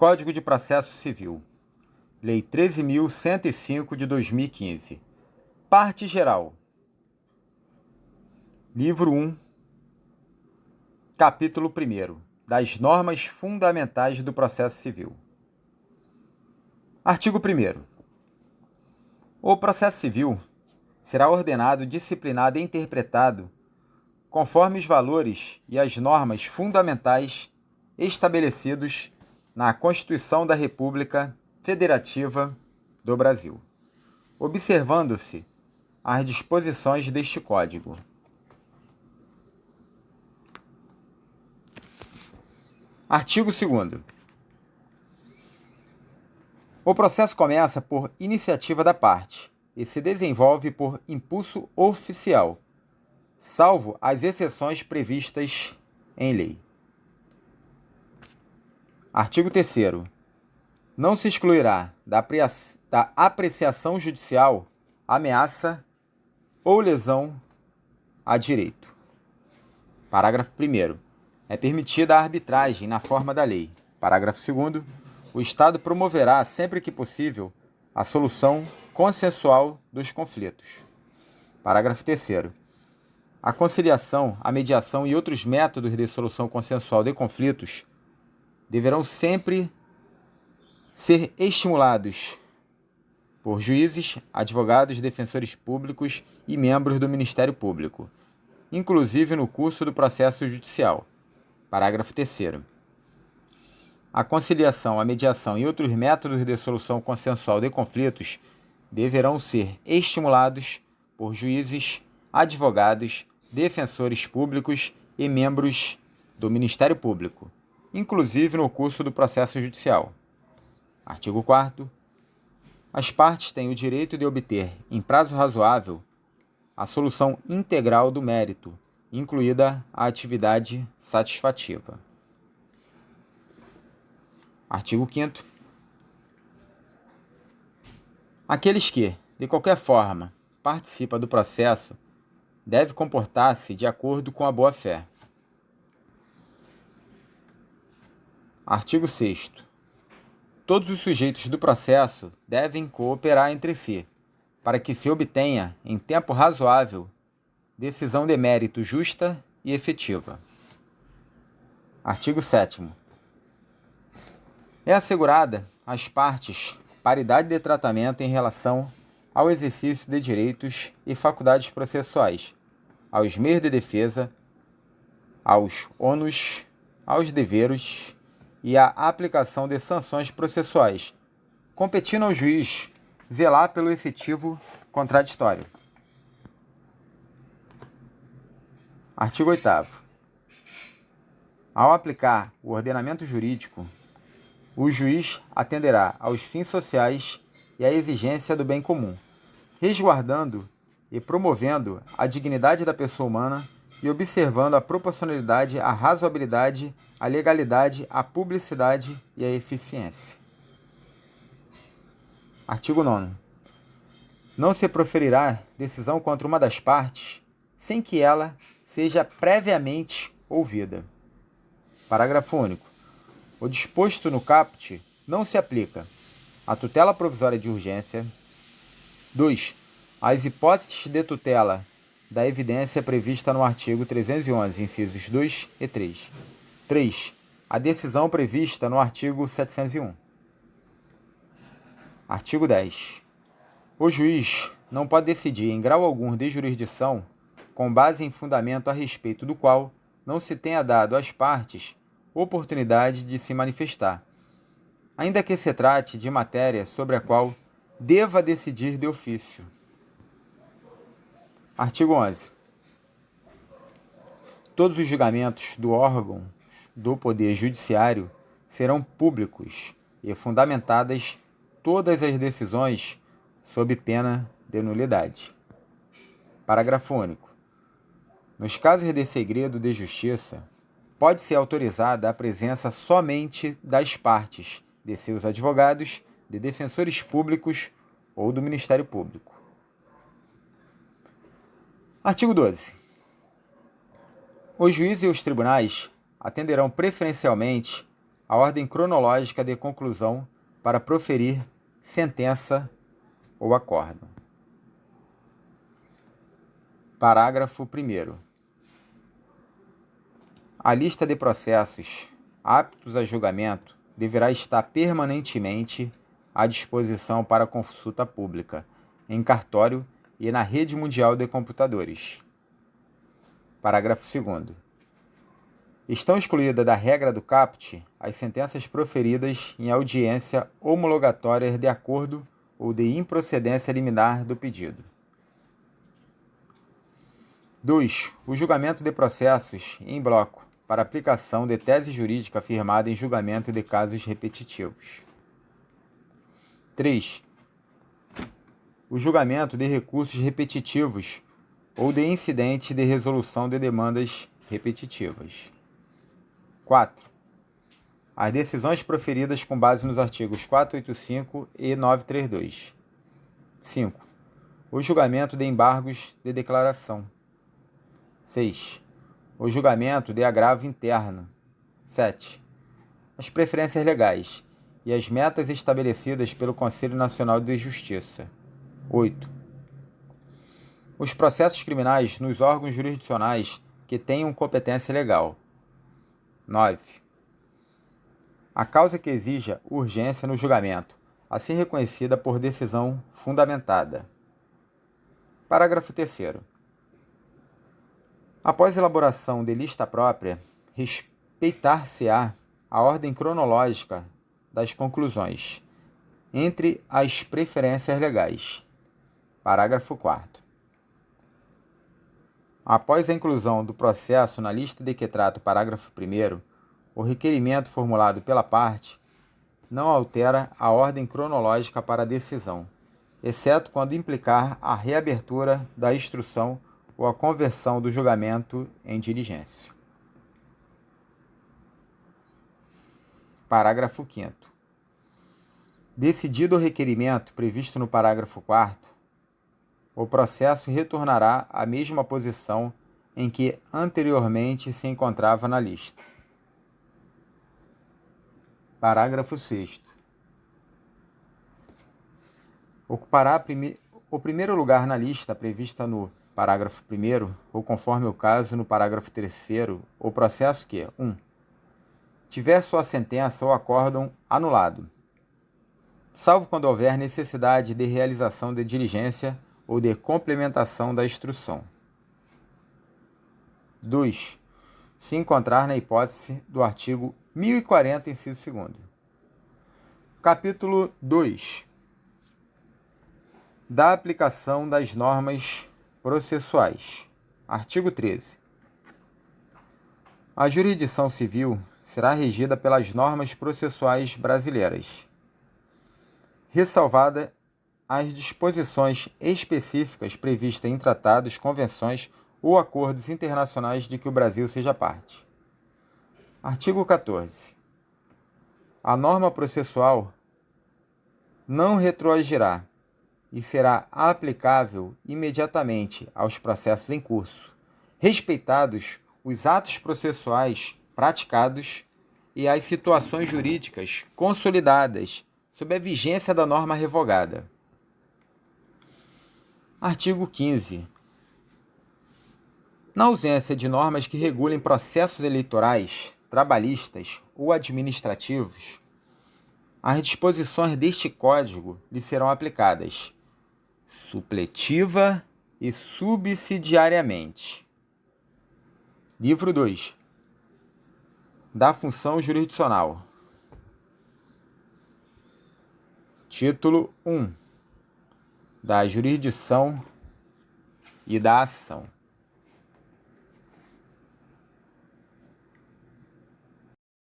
Código de Processo Civil. Lei 13.105 de 2015. Parte geral. Livro 1. Capítulo 1. Das normas fundamentais do processo civil. Artigo 1º. O processo civil será ordenado, disciplinado e interpretado conforme os valores e as normas fundamentais estabelecidos na Constituição da República Federativa do Brasil, observando-se as disposições deste Código. Artigo 2º. O processo começa por iniciativa da parte e se desenvolve por impulso oficial, salvo as exceções previstas em lei. Artigo 3º. Não se excluirá da apreciação judicial ameaça ou lesão a direito. Parágrafo 1º. É permitida a arbitragem na forma da lei. Parágrafo 2º. O Estado promoverá, sempre que possível, a solução consensual dos conflitos. Parágrafo 3º. A conciliação, a mediação e outros métodos de solução consensual de conflitos deverão sempre ser estimulados por juízes, advogados, defensores públicos e membros do Ministério Público, inclusive no curso do processo judicial. Parágrafo 3º. A conciliação, a mediação e outros métodos de solução consensual de conflitos deverão ser estimulados por juízes, advogados, defensores públicos e membros do Ministério Público, inclusive no curso do processo judicial. Artigo 4º. As partes têm o direito de obter, em prazo razoável, a solução integral do mérito, incluída a atividade satisfativa. Artigo 5º. Aqueles que, de qualquer forma, participam do processo devem comportar-se de acordo com a boa-fé. Artigo 6º. Todos os sujeitos do processo devem cooperar entre si, para que se obtenha, em tempo razoável, decisão de mérito justa e efetiva. Artigo 7º. É assegurada às partes paridade de tratamento em relação ao exercício de direitos e faculdades processuais, aos meios de defesa, aos ônus, aos deveres e à aplicação de sanções processuais, competindo ao juiz zelar pelo efetivo contraditório. Artigo 8º. Ao aplicar o ordenamento jurídico, o juiz atenderá aos fins sociais e à exigência do bem comum, resguardando e promovendo a dignidade da pessoa humana e observando a proporcionalidade, a razoabilidade, a legalidade, a publicidade e a eficiência. Artigo 9º. Não se proferirá decisão contra uma das partes sem que ela seja previamente ouvida. Parágrafo único. O disposto no caput não se aplica à tutela provisória de urgência. 2. Às hipóteses de tutela da evidência prevista no artigo 311, incisos 2 e 3. 3. A decisão prevista no artigo 701. Artigo 10. O juiz não pode decidir em grau algum de jurisdição com base em fundamento a respeito do qual não se tenha dado às partes oportunidade de se manifestar, ainda que se trate de matéria sobre a qual deva decidir de ofício. Artigo 11. Todos os julgamentos do órgão do Poder Judiciário serão públicos e fundamentadas todas as decisões sob pena de nulidade. Parágrafo único. Nos casos de segredo de justiça, pode ser autorizada a presença somente das partes, de seus advogados, de defensores públicos ou do Ministério Público. Artigo 12. Os juízes e os tribunais atenderão preferencialmente a ordem cronológica de conclusão para proferir sentença ou acórdão. Parágrafo 1º. A lista de processos aptos a julgamento deverá estar permanentemente à disposição para consulta pública, em cartório e na rede mundial de computadores. Parágrafo 2º. Estão excluídas da regra do caput as sentenças proferidas em audiência homologatória de acordo ou de improcedência liminar do pedido. 2. O julgamento de processos em bloco para aplicação de tese jurídica firmada em julgamento de casos repetitivos. 3. O julgamento de recursos repetitivos ou de incidente de resolução de demandas repetitivas. 4. As decisões proferidas com base nos artigos 485 e 932. 5. O julgamento de embargos de declaração. 6. O julgamento de agravo interno. 7. As preferências legais e as metas estabelecidas pelo Conselho Nacional de Justiça. 8. Os processos criminais nos órgãos jurisdicionais que tenham competência legal. 9. A causa que exija urgência no julgamento, assim reconhecida por decisão fundamentada. Parágrafo 3º. Após elaboração de lista própria, respeitar-se-á a ordem cronológica das conclusões, entre as preferências legais. Parágrafo 4º. Após a inclusão do processo na lista de que trata o parágrafo 1º, o requerimento formulado pela parte não altera a ordem cronológica para a decisão, exceto quando implicar a reabertura da instrução ou a conversão do julgamento em diligência. Parágrafo 5º. Decidido o requerimento previsto no parágrafo 4º, o processo retornará à mesma posição em que anteriormente se encontrava na lista. Parágrafo 6º. Ocupará o primeiro lugar na lista prevista no parágrafo 1º, ou conforme o caso no parágrafo 3º, o processo que 1. Tiver sua sentença ou acórdão anulado, salvo quando houver necessidade de realização de diligência ou de complementação da instrução. 2. Se encontrar na hipótese do artigo 1040, inciso 2º. Capítulo 2. Da aplicação das normas processuais. Artigo 13. A jurisdição civil será regida pelas normas processuais brasileiras, ressalvada as disposições específicas previstas em tratados, convenções ou acordos internacionais de que o Brasil seja parte. Artigo 14. A norma processual não retroagirá e será aplicável imediatamente aos processos em curso, respeitados os atos processuais praticados e as situações jurídicas consolidadas sob a vigência da norma revogada. Artigo 15. Na ausência de normas que regulem processos eleitorais, trabalhistas ou administrativos, as disposições deste Código lhe serão aplicadas supletiva e subsidiariamente. Livro 2. Da função jurisdicional. Título 1. Da jurisdição e da ação.